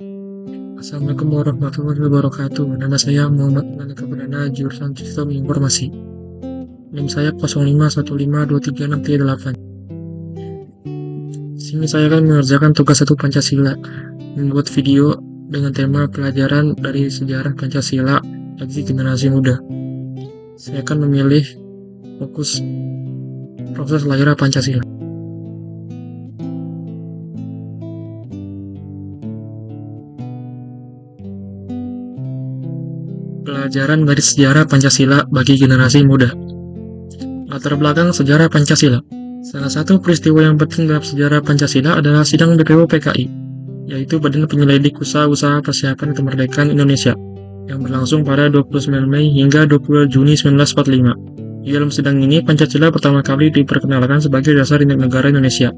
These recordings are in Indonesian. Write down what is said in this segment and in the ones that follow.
Assalamualaikum warahmatullahi wabarakatuh. Nama saya Muhammad Nalika Perdana, jurusan Sistem Informasi. NIM saya 0515236338. Di sini saya akan mengerjakan tugas 1 Pancasila, membuat video dengan tema pelajaran dari sejarah Pancasila bagi generasi muda. Saya akan memilih fokus proses lahirnya Pancasila. Pelajaran dari sejarah Pancasila bagi generasi muda. Latar belakang sejarah Pancasila. Salah satu peristiwa yang penting dalam sejarah Pancasila adalah sidang BPO PKI, yaitu Badan Penyelidik Usaha-Usaha Persiapan Kemerdekaan Indonesia, yang berlangsung pada 29 Mei hingga 20 Juni 1945. Di dalam sidang ini, Pancasila pertama kali diperkenalkan sebagai dasar negara Indonesia.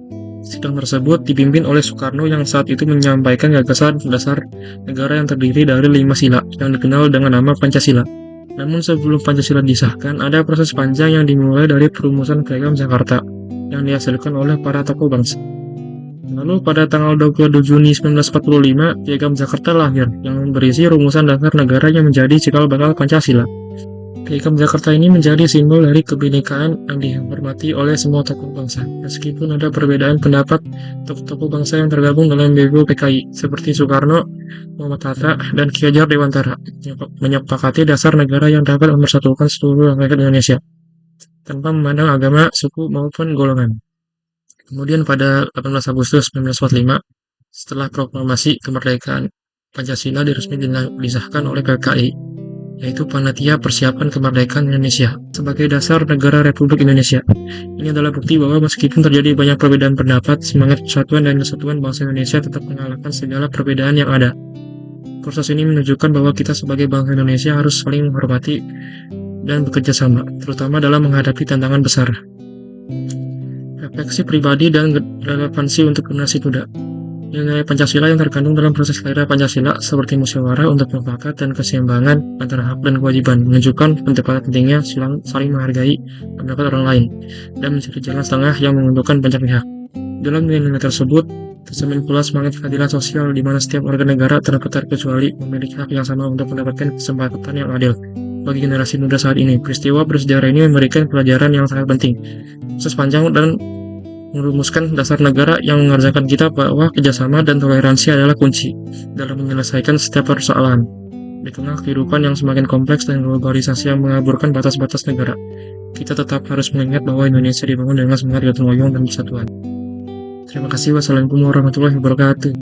Sidang tersebut dipimpin oleh Soekarno yang saat itu menyampaikan gagasan dasar negara yang terdiri dari 5 sila yang dikenal dengan nama Pancasila. Namun sebelum Pancasila disahkan, ada proses panjang yang dimulai dari perumusan Piagam Jakarta yang dihasilkan oleh para tokoh bangsa. Lalu pada tanggal 22 Juni 1945, Piagam Jakarta lahir yang berisi rumusan dasar negara yang menjadi cikal bakal Pancasila. Piagam Jakarta ini menjadi simbol dari kebinekaan yang dihormati oleh semua tokoh bangsa. Meskipun ada perbedaan pendapat, tokoh-tokoh bangsa yang tergabung dalam BPO PKI seperti Soekarno, Muhammad Hatta, dan Ki Hajar Dewantara menyepakati dasar negara yang dapat mempersatukan seluruh rakyat Indonesia tanpa memandang agama, suku, maupun golongan. Kemudian pada 18 Agustus 1945, setelah proklamasi kemerdekaan, Pancasila resmi disahkan oleh PKI, yaitu Panitia Persiapan Kemerdekaan Indonesia, sebagai dasar negara Republik Indonesia. Ini adalah bukti bahwa meskipun terjadi banyak perbedaan pendapat, semangat persatuan dan kesatuan bangsa Indonesia tetap mengalahkan segala perbedaan yang ada. Proses ini menunjukkan bahwa kita sebagai bangsa Indonesia harus saling menghormati dan bekerja sama, terutama dalam menghadapi tantangan besar. Refleksi pribadi dan relevansi untuk generasi muda. Nilai Pancasila yang terkandung dalam proses lahirnya Pancasila seperti musyawarah untuk mufakat dan keseimbangan antara hak dan kewajiban menunjukkan betapa pentingnya saling menghargai pendapat orang lain dan mencari jalan tengah yang menguntungkan banyak pihak. Dalam nilai-nilai tersebut tercermin pula semangat keadilan sosial di mana setiap warga negara tanpa terkecuali memiliki hak yang sama untuk mendapatkan kesempatan yang adil. Bagi generasi muda saat ini, peristiwa bersejarah ini memberikan pelajaran yang sangat penting. Proses panjang dan merumuskan dasar negara yang mengajarkan kita bahwa kerjasama dan toleransi adalah kunci dalam menyelesaikan setiap persoalan. Di tengah kehidupan yang semakin kompleks dan globalisasi yang mengaburkan batas-batas negara, kita tetap harus mengingat bahwa Indonesia dibangun dengan semangat gotong royong dan persatuan. Terima kasih. Wassalamualaikum warahmatullahi wabarakatuh.